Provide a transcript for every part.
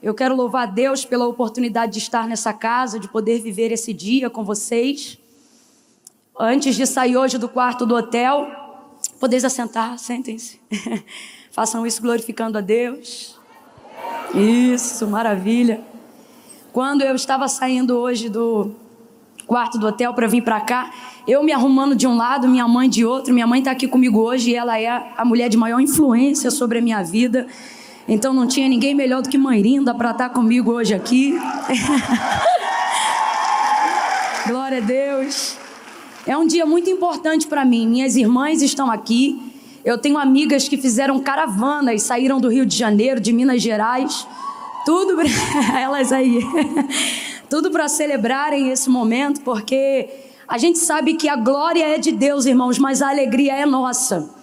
Eu quero louvar a Deus pela oportunidade de estar nessa casa, de poder viver esse dia com vocês. Antes de sair hoje do quarto do hotel, podeis assentar, sentem-se. Façam isso glorificando a Deus. Isso, maravilha. Quando eu estava saindo hoje do quarto do hotel para vir para cá, eu me arrumando de um lado, minha mãe de outro. Minha mãe está aqui comigo hoje e ela é a mulher de maior influência sobre a minha vida. Então não tinha ninguém melhor do que Mãe Linda para estar comigo hoje aqui. Glória a Deus. É um dia muito importante para mim. Minhas irmãs estão aqui. Eu tenho amigas que fizeram caravanas, saíram do Rio de Janeiro, de Minas Gerais. Tudo, elas aí. Tudo para celebrarem esse momento, porque a gente sabe que a glória é de Deus, irmãos, mas a alegria é nossa.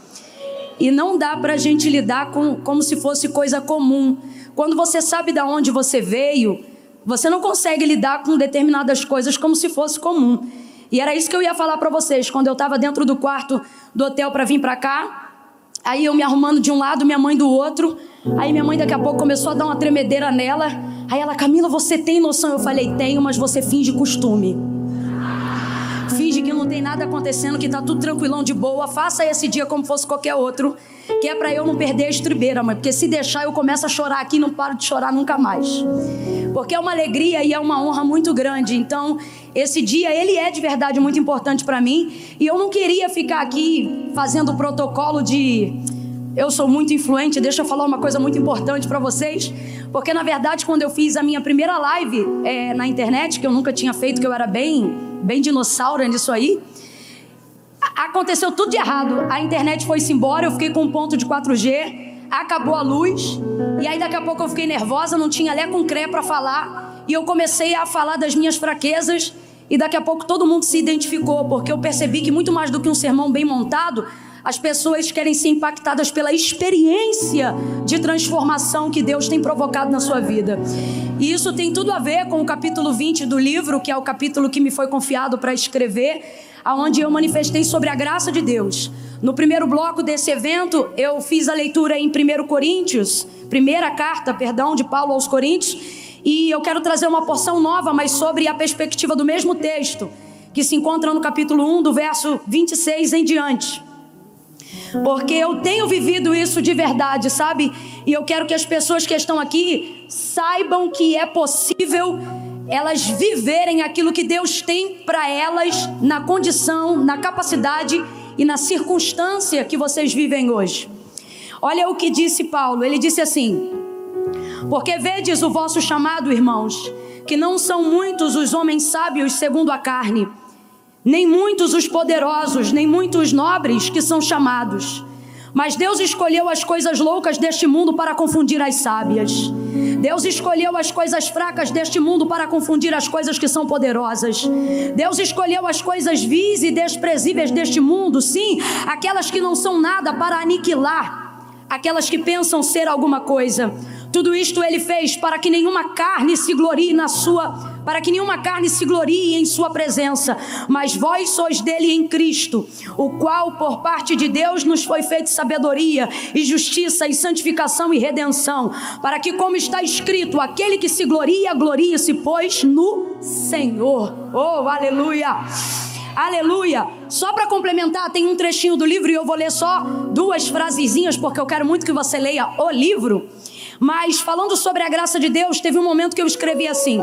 E não dá para a gente lidar como se fosse coisa comum. Quando você sabe de onde você veio, você não consegue lidar com determinadas coisas como se fosse comum. E era isso que eu ia falar para vocês. Quando eu estava dentro do quarto do hotel para vir para cá, aí eu me arrumando de um lado, minha mãe do outro. Aí minha mãe daqui a pouco começou a dar uma tremedeira nela. Aí ela: Camila, você tem noção? Eu falei: tenho, mas você finge costume. Finge que não tem nada acontecendo, que tá tudo tranquilão, de boa. Faça esse dia como fosse qualquer outro, que é para eu não perder a estribeira, mãe. Porque se deixar eu começo a chorar aqui e não paro de chorar nunca mais. Porque é uma alegria e é uma honra muito grande. Então, esse dia, ele é de verdade muito importante para mim. E eu não queria ficar aqui fazendo o protocolo de... Eu sou muito influente, deixa eu falar uma coisa muito importante para vocês. Porque, na verdade, quando eu fiz a minha primeira live na internet, que eu nunca tinha feito, que eu era bem dinossauro nisso aí, aconteceu tudo de errado. A internet foi-se embora, eu fiquei com um ponto de 4G, acabou a luz, e aí daqui a pouco eu fiquei nervosa, não tinha lé com cré para falar, e eu comecei a falar das minhas fraquezas, e daqui a pouco todo mundo se identificou, porque eu percebi que muito mais do que um sermão bem montado, as pessoas querem ser impactadas pela experiência de transformação que Deus tem provocado na sua vida. E isso tem tudo a ver com o capítulo 20 do livro, que é o capítulo que me foi confiado para escrever, onde eu manifestei sobre a graça de Deus. No primeiro bloco desse evento, eu fiz a leitura em primeira carta de Paulo aos Coríntios, e eu quero trazer uma porção nova, mas sobre a perspectiva do mesmo texto, que se encontra no capítulo 1, do verso 26 em diante. Porque eu tenho vivido isso de verdade, sabe? E eu quero que as pessoas que estão aqui saibam que é possível elas viverem aquilo que Deus tem para elas, na condição, na capacidade e na circunstância que vocês vivem hoje. Olha o que disse Paulo. Ele disse assim: porque vedes o vosso chamado, irmãos, que não são muitos os homens sábios segundo a carne, nem muitos os poderosos, nem muitos nobres que são chamados. Mas Deus escolheu as coisas loucas deste mundo para confundir as sábias. Deus escolheu as coisas fracas deste mundo para confundir as coisas que são poderosas. Deus escolheu as coisas vis e desprezíveis deste mundo, sim, aquelas que não são nada, para aniquilar aquelas que pensam ser alguma coisa. Tudo isto ele fez para que nenhuma carne se glorie em sua presença. Mas vós sois dele em Cristo, o qual por parte de Deus nos foi feito sabedoria e justiça e santificação e redenção, para que, como está escrito, aquele que se gloria, glorie-se, pois, no Senhor. Oh, aleluia! Aleluia! Só para complementar, tem um trechinho do livro e eu vou ler só 2 frasezinhas, porque eu quero muito que você leia o livro. Mas falando sobre a graça de Deus, teve um momento que eu escrevi assim: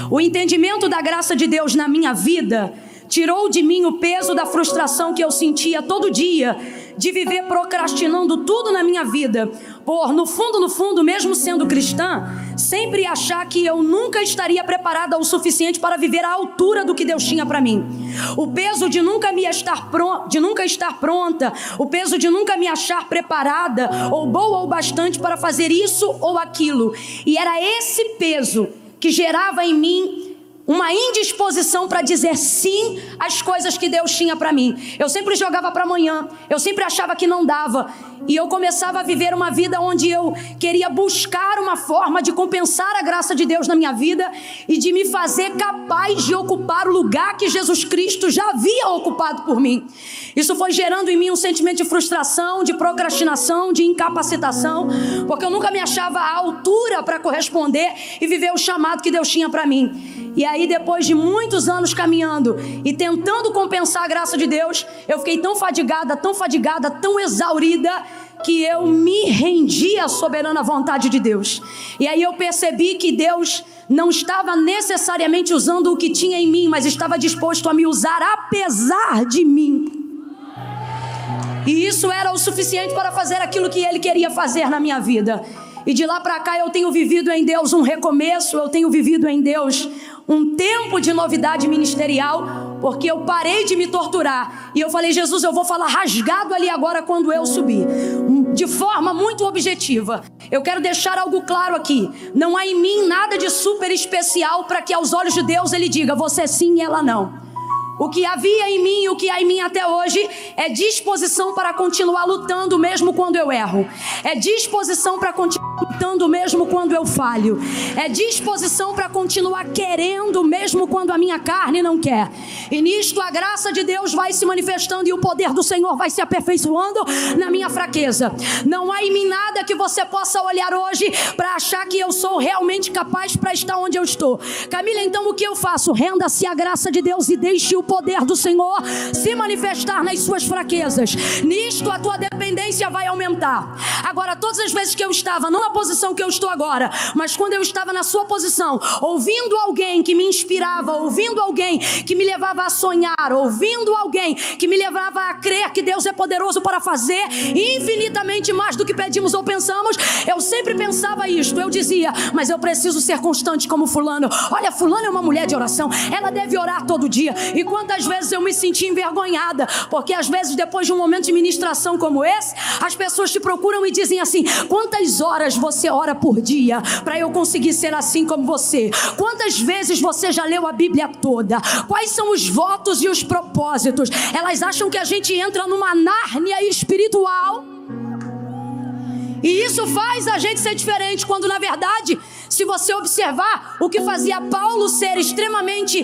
o entendimento da graça de Deus na minha vida tirou de mim o peso da frustração que eu sentia todo dia de viver procrastinando tudo na minha vida, por no fundo, mesmo sendo cristã, sempre achar que eu nunca estaria preparada o suficiente para viver à altura do que Deus tinha para mim. O peso de nunca estar pronta, o peso de nunca me achar preparada ou boa o bastante para fazer isso ou aquilo. E era esse peso que gerava em mim uma indisposição para dizer sim às coisas que Deus tinha para mim. Eu sempre jogava para amanhã, eu sempre achava que não dava, e eu começava a viver uma vida onde eu queria buscar uma forma de compensar a graça de Deus na minha vida e de me fazer capaz de ocupar o lugar que Jesus Cristo já havia ocupado por mim. Isso foi gerando em mim um sentimento de frustração, de procrastinação, de incapacitação, porque eu nunca me achava à altura para corresponder e viver o chamado que Deus tinha para mim. E aí, depois de muitos anos caminhando e tentando compensar a graça de Deus, eu fiquei tão fadigada, tão exaurida, que eu me rendi à soberana vontade de Deus. E aí eu percebi que Deus não estava necessariamente usando o que tinha em mim, mas estava disposto a me usar apesar de mim. E isso era o suficiente para fazer aquilo que Ele queria fazer na minha vida. E de lá para cá eu tenho vivido em Deus um recomeço, eu tenho vivido em Deus um tempo de novidade ministerial, porque eu parei de me torturar. E eu falei: Jesus, eu vou falar rasgado ali agora quando eu subir, de forma muito objetiva. Eu quero deixar algo claro aqui: não há em mim nada de super especial para que aos olhos de Deus Ele diga você sim e ela não. O que havia em mim e o que há em mim até hoje é disposição para continuar lutando mesmo quando eu erro. É disposição para continuar lutando mesmo quando eu falho. É disposição para continuar querendo mesmo quando a minha carne não quer. E nisto a graça de Deus vai se manifestando e o poder do Senhor vai se aperfeiçoando na minha fraqueza. Não há em mim nada que você possa olhar hoje para achar que eu sou realmente capaz para estar onde eu estou. Camila, então o que eu faço? Renda-se à graça de Deus e deixe o poder do Senhor se manifestar nas suas fraquezas. Nisto a tua dependência vai aumentar. Agora, todas as vezes que eu estava, não na posição que eu estou agora, mas quando eu estava na sua posição, ouvindo alguém que me inspirava, ouvindo alguém que me levava a sonhar, ouvindo alguém que me levava a crer que Deus é poderoso para fazer infinitamente mais do que pedimos ou pensamos, eu sempre pensava isto. Eu dizia: mas eu preciso ser constante como fulano. Olha, fulano é uma mulher de oração, ela deve orar todo dia. E quantas vezes eu me senti envergonhada, porque às vezes depois de um momento de ministração como esse, as pessoas te procuram e dizem assim: quantas horas você ora por dia para eu conseguir ser assim como você? Quantas vezes você já leu a Bíblia toda? Quais são os votos e os propósitos? Elas acham que a gente entra numa Nárnia espiritual. E isso faz a gente ser diferente, quando na verdade, se você observar, o que fazia Paulo ser extremamente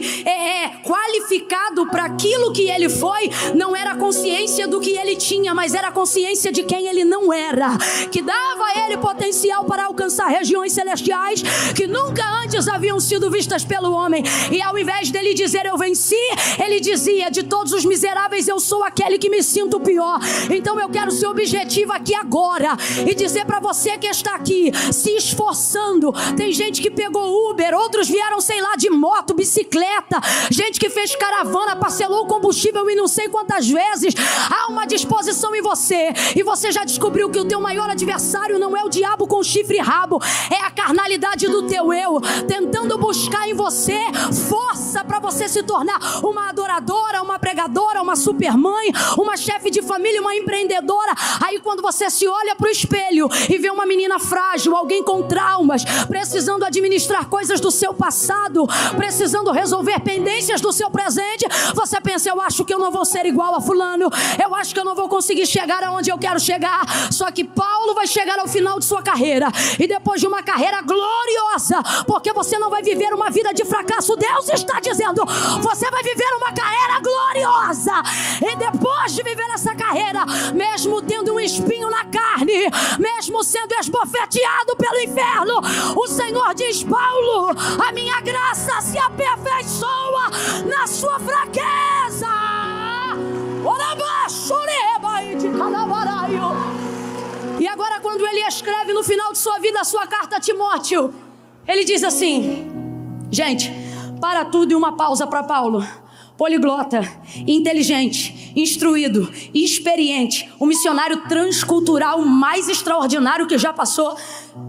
qualificado para aquilo que ele foi, não era a consciência do que ele tinha, mas era a consciência de quem ele não era, que dava a ele potencial para alcançar regiões celestiais que nunca antes haviam sido vistas pelo homem. E ao invés dele dizer eu venci, ele dizia: de todos os miseráveis eu sou aquele que me sinto pior. Então eu quero ser objetivo aqui agora e dizer para você que está aqui se esforçando. Tem gente que pegou Uber, outros vieram, sei lá, de moto, bicicleta, gente que fez caravana, parcelou o combustível e não sei quantas vezes. Há uma disposição em você, e você já descobriu que o teu maior adversário não é o diabo com chifre e rabo, é a carnalidade do teu eu, tentando buscar em você força para você se tornar uma adoradora, uma pregadora, uma supermãe, uma chefe de família, uma empreendedora. Aí quando você se olha para o espelho e vê uma menina frágil, alguém com traumas, precisando administrar coisas do seu passado, precisando resolver pendências do seu presente, você pensa: eu acho que eu não vou ser igual a fulano, eu acho que eu não vou conseguir chegar aonde eu quero chegar. Só que Paulo vai chegar ao final de sua carreira, e depois de uma carreira gloriosa, porque você não vai viver uma vida de fracasso, Deus está dizendo: você vai viver uma carreira gloriosa. E depois de viver essa carreira, mesmo tendo um espinho na carne, mesmo sendo esbofeteado pelo inferno, o Senhor diz: Paulo, a minha graça se aperfeiçoa na sua fraqueza. E agora, quando ele escreve no final de sua vida a sua carta a Timóteo, ele diz assim: gente, para tudo e uma pausa para Paulo. Poliglota, inteligente, instruído, experiente, o missionário transcultural mais extraordinário que já passou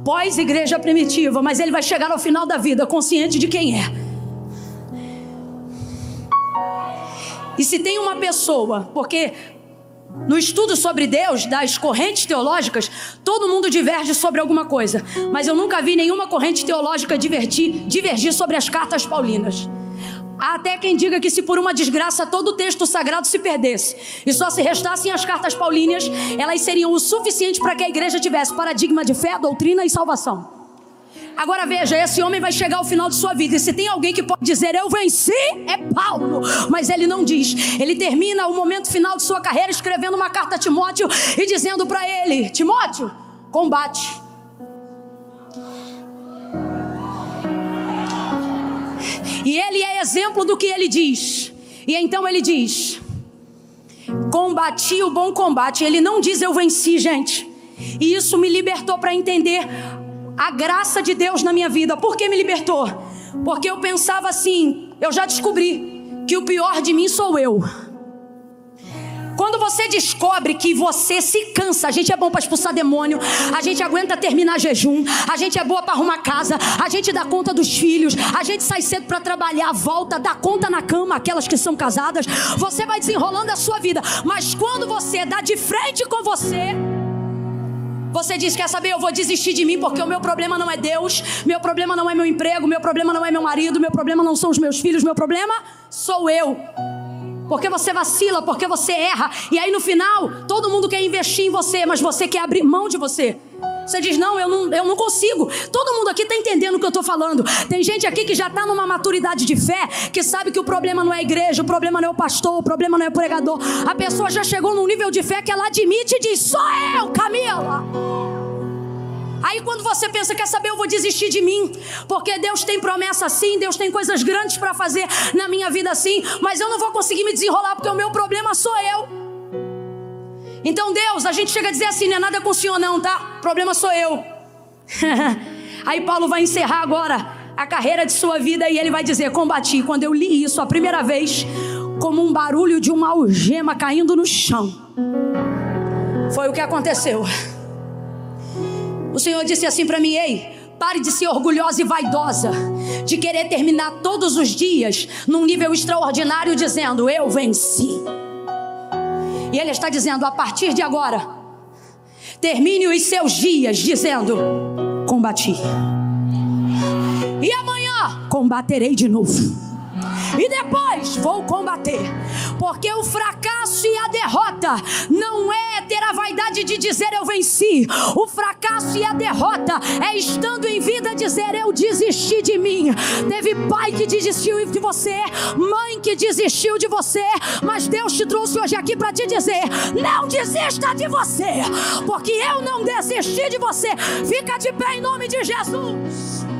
pós-igreja primitiva, mas ele vai chegar ao final da vida consciente de quem é. E se tem uma pessoa, porque no estudo sobre Deus, das correntes teológicas, todo mundo diverge sobre alguma coisa, mas eu nunca vi nenhuma corrente teológica divergir sobre as cartas paulinas. Há até quem diga que se por uma desgraça todo o texto sagrado se perdesse e só se restassem as cartas paulíneas, elas seriam o suficiente para que a igreja tivesse paradigma de fé, doutrina e salvação. Agora veja, esse homem vai chegar ao final de sua vida, e se tem alguém que pode dizer eu venci, é Paulo. Mas ele não diz. Ele termina o momento final de sua carreira escrevendo uma carta a Timóteo e dizendo para ele: Timóteo, combate. E ele é exemplo do que ele diz. E então ele diz: combati o bom combate. Ele não diz eu venci, gente. E isso me libertou para entender a graça de Deus na minha vida. Por que me libertou? Porque eu pensava assim, eu já descobri que o pior de mim sou eu. Quando você descobre que você se cansa, a gente é bom para expulsar demônio, a gente aguenta terminar jejum, a gente é boa para arrumar casa, a gente dá conta dos filhos, a gente sai cedo para trabalhar, volta, dá conta na cama, aquelas que são casadas, você vai desenrolando a sua vida. Mas quando você dá de frente com você diz, quer saber, eu vou desistir de mim, porque o meu problema não é Deus, meu problema não é meu emprego, meu problema não é meu marido, meu problema não são os meus filhos, meu problema sou eu. Porque você vacila, porque você erra, e aí no final todo mundo quer investir em você, mas você quer abrir mão de você. Você diz, não, eu não consigo. Todo mundo aqui está entendendo o que eu estou falando. Tem gente aqui que já está numa maturidade de fé, que sabe que o problema não é a igreja, o problema não é o pastor, o problema não é o pregador. A pessoa já chegou num nível de fé que ela admite e diz, sou eu, Camila. Aí quando você pensa, quer saber, eu vou desistir de mim, porque Deus tem promessa assim, Deus tem coisas grandes para fazer na minha vida assim, mas eu não vou conseguir me desenrolar porque o meu problema sou eu. Então Deus, a gente chega a dizer assim, não é nada com o Senhor não, tá? O problema sou eu. Aí Paulo vai encerrar agora a carreira de sua vida e ele vai dizer, combati. Quando eu li isso a primeira vez, como um barulho de uma algema caindo no chão, foi o que aconteceu. O Senhor disse assim para mim, ei, pare de ser orgulhosa e vaidosa, de querer terminar todos os dias num nível extraordinário dizendo, eu venci. E Ele está dizendo, a partir de agora, termine os seus dias dizendo, combati. E amanhã, combaterei de novo. E depois vou combater. Porque o fracasso e a derrota não é ter a vaidade de dizer eu venci. O fracasso e a derrota é estando em vida dizer eu desisti de mim. Teve pai que desistiu de você, mãe que desistiu de você, mas Deus te trouxe hoje aqui para te dizer, não desista de você, porque eu não desisti de você. Fica de pé em nome de Jesus.